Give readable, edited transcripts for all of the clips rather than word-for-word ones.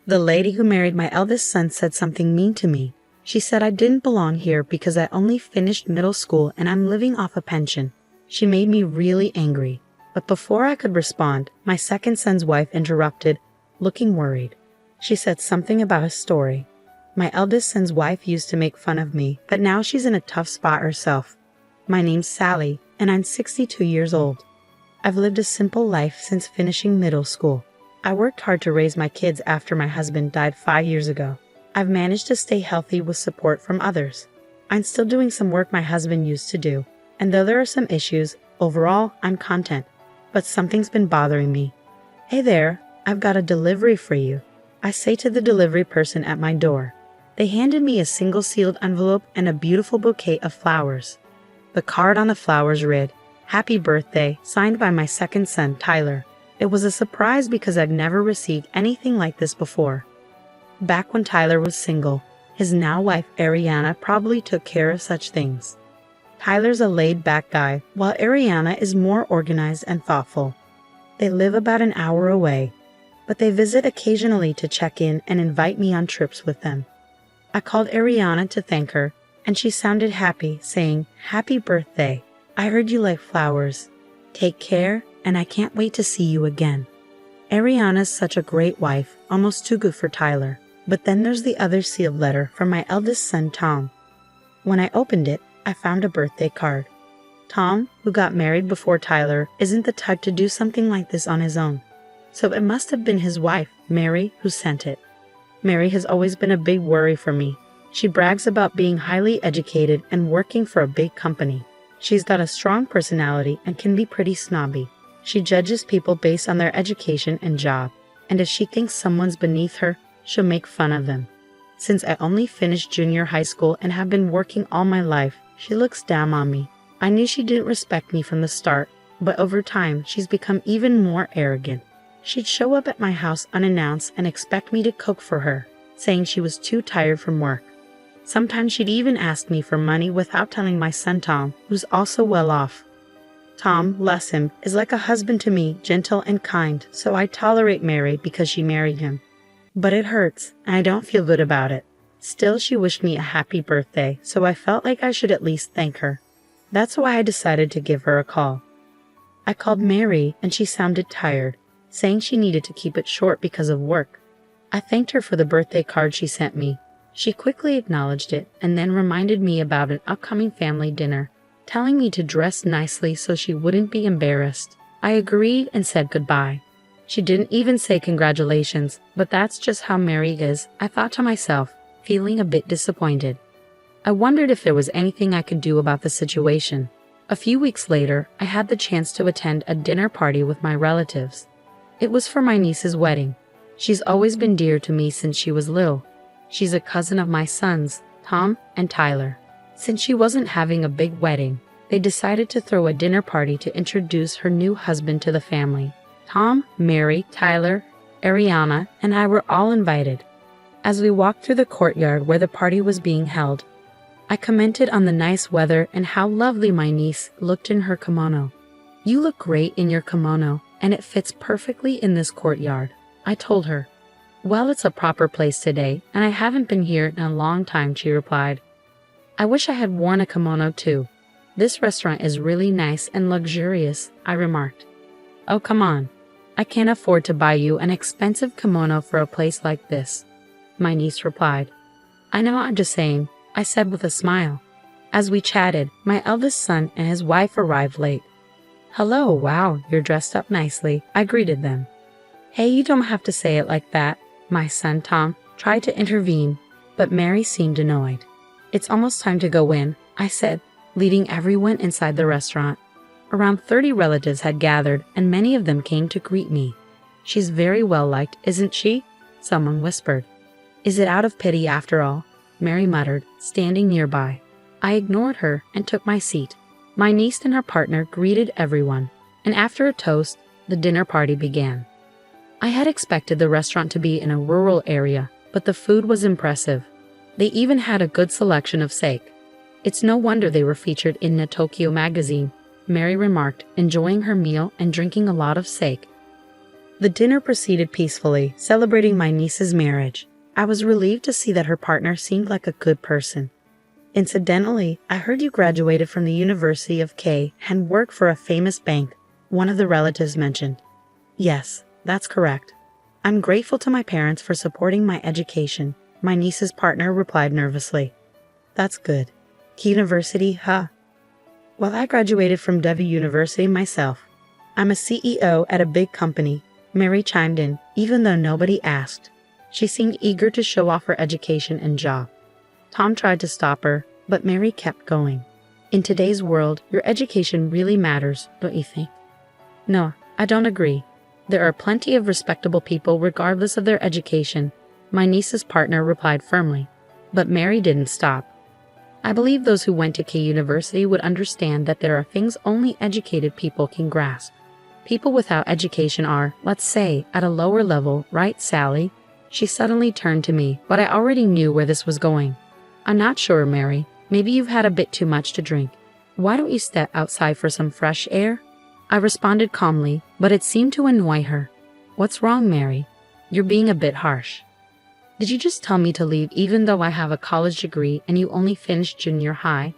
The lady who married my eldest son said something mean to me. She said I didn't belong here because I only finished middle school and I'm living off a pension. She made me really angry. But before I could respond, my second son's wife interrupted, looking worried. She said something about a story. My eldest son's wife used to make fun of me, but now she's in a tough spot herself. My name's Sally, and I'm 62 years old. I've lived a simple life since finishing middle school. I worked hard to raise my kids after my husband died 5 years ago. I've managed to stay healthy with support from others. I'm still doing some work my husband used to do, and though there are some issues, overall, I'm content. But something's been bothering me. Hey there, I've got a delivery for you, I say to the delivery person at my door. They handed me a single sealed envelope and a beautiful bouquet of flowers. The card on the flowers read, "Happy birthday," signed by my second son, Tyler. It was a surprise because I'd never received anything like this before. Back when Tyler was single, his now wife Ariana probably took care of such things. Tyler's a laid-back guy, while Ariana is more organized and thoughtful. They live about an hour away, but they visit occasionally to check in and invite me on trips with them. I called Ariana to thank her, and she sounded happy, saying, "Happy birthday. I heard you like flowers. Take care, and I can't wait to see you again." Ariana's such a great wife, almost too good for Tyler. But then there's the other sealed letter from my eldest son, Tom. When I opened it, I found a birthday card. Tom, who got married before Tyler, isn't the type to do something like this on his own. So it must have been his wife, Mary, who sent it. Mary has always been a big worry for me. She brags about being highly educated and working for a big company. She's got a strong personality and can be pretty snobby. She judges people based on their education and job, and if she thinks someone's beneath her, she'll make fun of them. Since I only finished junior high school and have been working all my life, she looks down on me. I knew she didn't respect me from the start, but over time she's become even more arrogant. She'd show up at my house unannounced and expect me to cook for her, saying she was too tired from work. Sometimes she'd even ask me for money without telling my son Tom, who's also well off. Tom, bless him, is like a husband to me, gentle and kind, so I tolerate Mary because she married him. But it hurts, and I don't feel good about it. Still, she wished me a happy birthday, so I felt like I should at least thank her. That's why I decided to give her a call. I called Mary, and she sounded tired, saying she needed to keep it short because of work. I thanked her for the birthday card she sent me. She quickly acknowledged it, and then reminded me about an upcoming family dinner, telling me to dress nicely so she wouldn't be embarrassed. I agreed and said goodbye. She didn't even say congratulations, but that's just how Mary is, I thought to myself, feeling a bit disappointed. I wondered if there was anything I could do about the situation. A few weeks later, I had the chance to attend a dinner party with my relatives. It was for my niece's wedding. She's always been dear to me since she was little. She's a cousin of my sons, Tom and Tyler. Since she wasn't having a big wedding, they decided to throw a dinner party to introduce her new husband to the family. Tom, Mary, Tyler, Ariana, and I were all invited. As we walked through the courtyard where the party was being held, I commented on the nice weather and how lovely my niece looked in her kimono. "You look great in your kimono, and it fits perfectly in this courtyard," I told her. "Well, it's a proper place today, and I haven't been here in a long time," she replied. "I wish I had worn a kimono too. This restaurant is really nice and luxurious," I remarked. "Oh, come on. I can't afford to buy you an expensive kimono for a place like this," my niece replied. "I know, I'm just saying," I said with a smile. As we chatted, my eldest son and his wife arrived late. "Hello, wow, you're dressed up nicely," I greeted them. "Hey, you don't have to say it like that," my son Tom tried to intervene, but Mary seemed annoyed. "It's almost time to go in," I said, leading everyone inside the restaurant. Around 30 relatives had gathered, and many of them came to greet me. "She's very well liked, isn't she?" someone whispered. "Is it out of pity after all?" Mary muttered, standing nearby. I ignored her and took my seat. My niece and her partner greeted everyone, and after a toast, the dinner party began. I had expected the restaurant to be in a rural area, but the food was impressive. They even had a good selection of steak. "It's no wonder they were featured in the Tokyo magazine," Mary remarked, enjoying her meal and drinking a lot of sake. The dinner proceeded peacefully, celebrating my niece's marriage. I was relieved to see that her partner seemed like a good person. Incidentally, I heard you graduated from the University of K and work for a famous bank, one of the relatives mentioned. Yes, that's correct. I'm grateful to my parents for supporting my education, my niece's partner replied nervously. That's good. K University, huh? Well, I graduated from W University myself. I'm a CEO at a big company, Mary chimed in, even though nobody asked. She seemed eager to show off her education and job. Tom tried to stop her, but Mary kept going. In today's world, your education really matters, don't you think? No, I don't agree. There are plenty of respectable people regardless of their education, my niece's partner replied firmly. But Mary didn't stop. I believe those who went to K University would understand that there are things only educated people can grasp. People without education are, let's say, at a lower level, right, Sally? She suddenly turned to me, but I already knew where this was going. I'm not sure, Mary. Maybe you've had a bit too much to drink. Why don't you step outside for some fresh air? I responded calmly, but it seemed to annoy her. What's wrong, Mary? You're being a bit harsh. Did you just tell me to leave even though I have a college degree and you only finished junior high?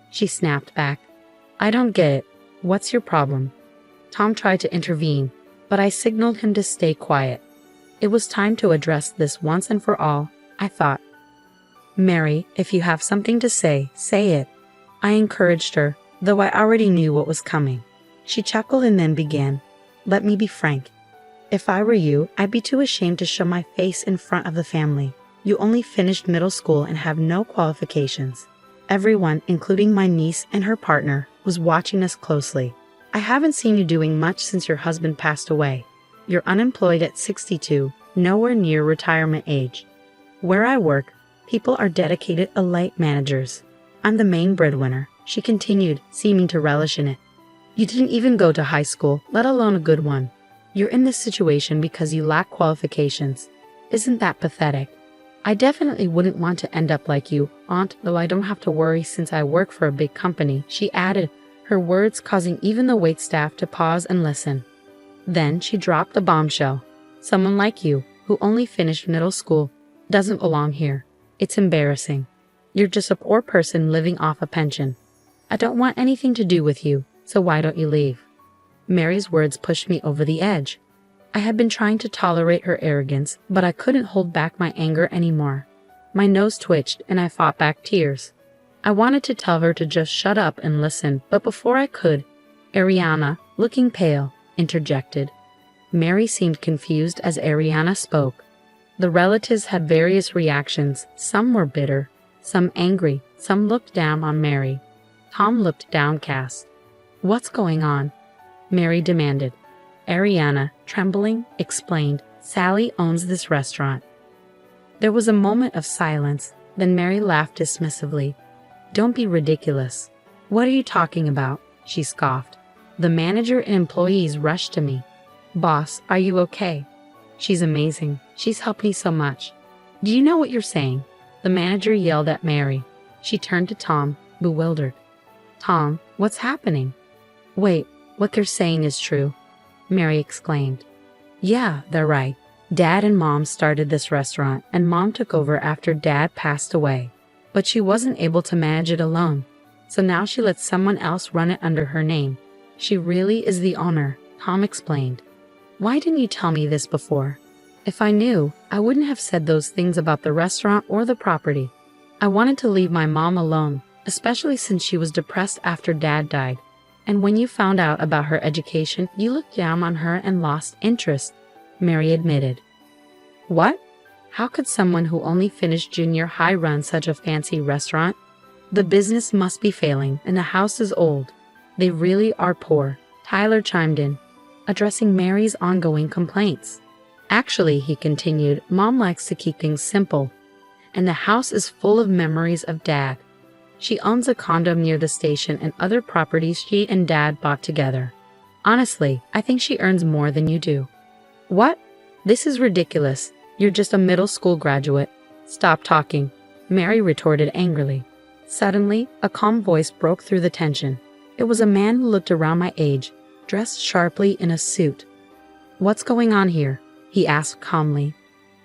She snapped back. I don't get it. What's your problem? Tom tried to intervene, but I signaled him to stay quiet. It was time to address this once and for all, I thought. Mary, if you have something to say, say it. I encouraged her, though I already knew what was coming. She chuckled and then began. Let me be frank. If I were you, I'd be too ashamed to show my face in front of the family. You only finished middle school and have no qualifications. Everyone, including my niece and her partner, was watching us closely. I haven't seen you doing much since your husband passed away. You're unemployed at 62, nowhere near retirement age. Where I work, people are dedicated elite managers. I'm the main breadwinner, she continued, seeming to relish in it. You didn't even go to high school, let alone a good one. You're in this situation because you lack qualifications. Isn't that pathetic? I definitely wouldn't want to end up like you, Aunt, though I don't have to worry since I work for a big company, she added, her words causing even the waitstaff to pause and listen. Then she dropped a bombshell. Someone like you, who only finished middle school, doesn't belong here. It's embarrassing. You're just a poor person living off a pension. I don't want anything to do with you, so why don't you leave? Mary's words pushed me over the edge. I had been trying to tolerate her arrogance, but I couldn't hold back my anger anymore. My nose twitched and I fought back tears. I wanted to tell her to just shut up and listen, but before I could, Ariana, looking pale, interjected. Mary seemed confused as Ariana spoke. The relatives had various reactions. Some were bitter, some angry, some looked down on Mary. Tom looked downcast. What's going on? Mary demanded. Ariana, trembling, explained, Sally owns this restaurant. There was a moment of silence, then Mary laughed dismissively. Don't be ridiculous. What are you talking about? She scoffed. The manager and employees rushed to me. Boss, are you okay? She's amazing. She's helped me so much. Do you know what you're saying? The manager yelled at Mary. She turned to Tom, bewildered. Tom, what's happening? Wait, what they're saying is true, Mary exclaimed. Yeah, they're right. Dad and Mom started this restaurant, and Mom took over after Dad passed away. But she wasn't able to manage it alone, so now she lets someone else run it under her name. She really is the owner, Tom explained. Why didn't you tell me this before? If I knew, I wouldn't have said those things about the restaurant or the property. I wanted to leave my mom alone, especially since she was depressed after Dad died. And when you found out about her education, you looked down on her and lost interest, Mary admitted. What? How could someone who only finished junior high run such a fancy restaurant? The business must be failing, and the house is old. They really are poor, Tyler chimed in, addressing Mary's ongoing complaints. Actually, he continued, Mom likes to keep things simple, and the house is full of memories of Dad. She owns a condo near the station and other properties she and Dad bought together. Honestly, I think she earns more than you do. What? This is ridiculous. You're just a middle school graduate. Stop talking, Mary retorted angrily. Suddenly, a calm voice broke through the tension. It was a man who looked around my age, dressed sharply in a suit. "What's going on here?" he asked calmly.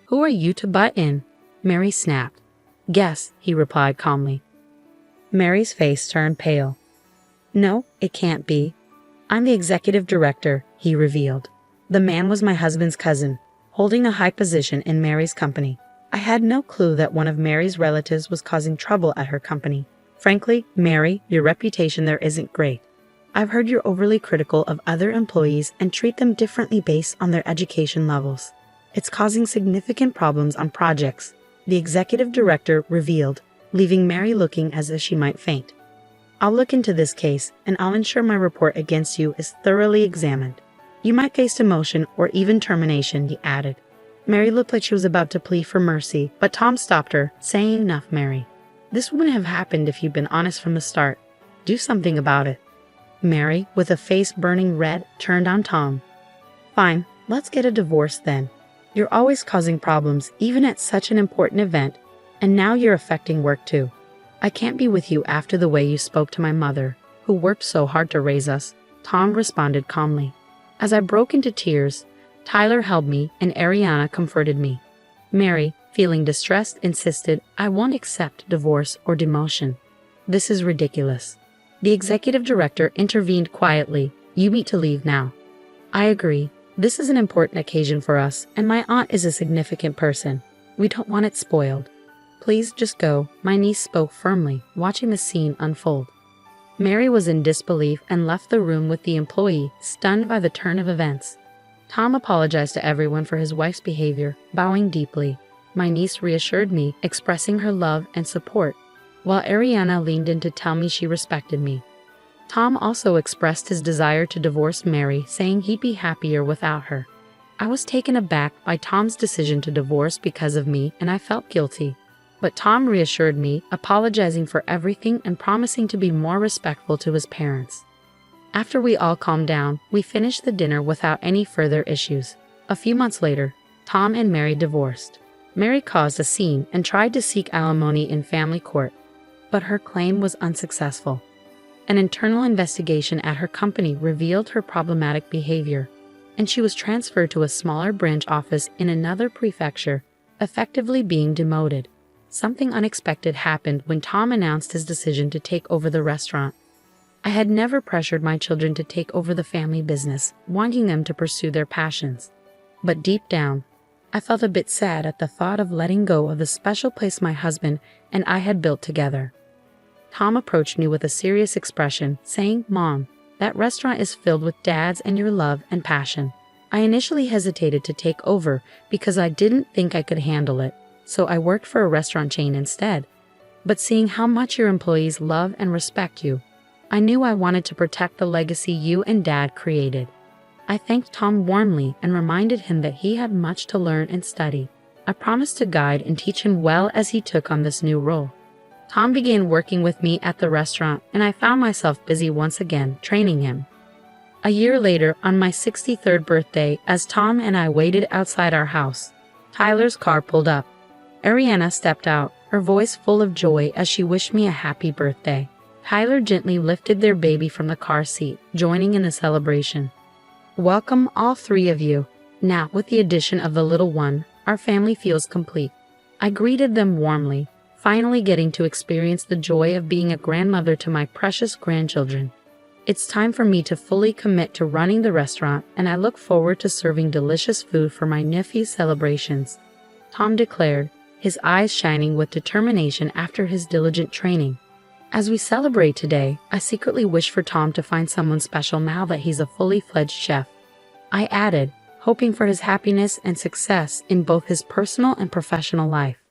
"Who are you to butt in?" Mary snapped. "Guess," he replied calmly. Mary's face turned pale. "No, it can't be. I'm the executive director," he revealed. The man was my husband's cousin, holding a high position in Mary's company. I had no clue that one of Mary's relatives was causing trouble at her company. "Frankly, Mary, your reputation there isn't great. I've heard you're overly critical of other employees and treat them differently based on their education levels. It's causing significant problems on projects," the executive director revealed, leaving Mary looking as if she might faint. "I'll look into this case, and I'll ensure my report against you is thoroughly examined. You might face demotion or even termination," he added. Mary looked like she was about to plead for mercy, but Tom stopped her, saying, "Enough, Mary. This wouldn't have happened if you'd been honest from the start. Do something about it." Mary, with a face burning red, turned on Tom. "Fine, let's get a divorce then. You're always causing problems, even at such an important event, and now you're affecting work too. I can't be with you after the way you spoke to my mother, who worked so hard to raise us," Tom responded calmly. As I broke into tears, Tyler held me and Ariana comforted me. Mary, feeling distressed, insisted, "I won't accept divorce or demotion. This is ridiculous." The executive director intervened quietly. "You need to leave now." "I agree. This is an important occasion for us, and my aunt is a significant person. We don't want it spoiled. Please just go," my niece spoke firmly, watching the scene unfold. Mary was in disbelief and left the room with the employee, stunned by the turn of events. Tom apologized to everyone for his wife's behavior, bowing deeply. My niece reassured me, expressing her love and support, while Ariana leaned in to tell me she respected me. Tom also expressed his desire to divorce Mary, saying he'd be happier without her. I was taken aback by Tom's decision to divorce because of me, and I felt guilty. But Tom reassured me, apologizing for everything and promising to be more respectful to his parents. After we all calmed down, we finished the dinner without any further issues. A few months later, Tom and Mary divorced. Mary caused a scene and tried to seek alimony in family court, but her claim was unsuccessful. An internal investigation at her company revealed her problematic behavior, and she was transferred to a smaller branch office in another prefecture, effectively being demoted. Something unexpected happened when Tom announced his decision to take over the restaurant. I had never pressured my children to take over the family business, wanting them to pursue their passions. But deep down, I felt a bit sad at the thought of letting go of the special place my husband and I had built together. Tom approached me with a serious expression, saying, "Mom, that restaurant is filled with dads and your love and passion." I initially hesitated to take over because I didn't think I could handle it, so I worked for a restaurant chain instead. But seeing how much your employees love and respect you, I knew I wanted to protect the legacy you and Dad created. I thanked Tom warmly and reminded him that he had much to learn and study. I promised to guide and teach him well as he took on this new role. Tom began working with me at the restaurant, and I found myself busy once again, training him. A year later, on my 63rd birthday, as Tom and I waited outside our house, Tyler's car pulled up. Ariana stepped out, her voice full of joy as she wished me a happy birthday. Tyler gently lifted their baby from the car seat, joining in the celebration. "Welcome, all three of you. Now, with the addition of the little one, our family feels complete." I greeted them warmly, finally getting to experience the joy of being a grandmother to my precious grandchildren. It's time for me to fully commit to running the restaurant, and I look forward to serving delicious food for my nephew's celebrations," Tom declared, his eyes shining with determination after his diligent training. As we celebrate today, I secretly wish for Tom to find someone special now that he's a fully fledged chef. I added, hoping for his happiness and success in both his personal and professional life.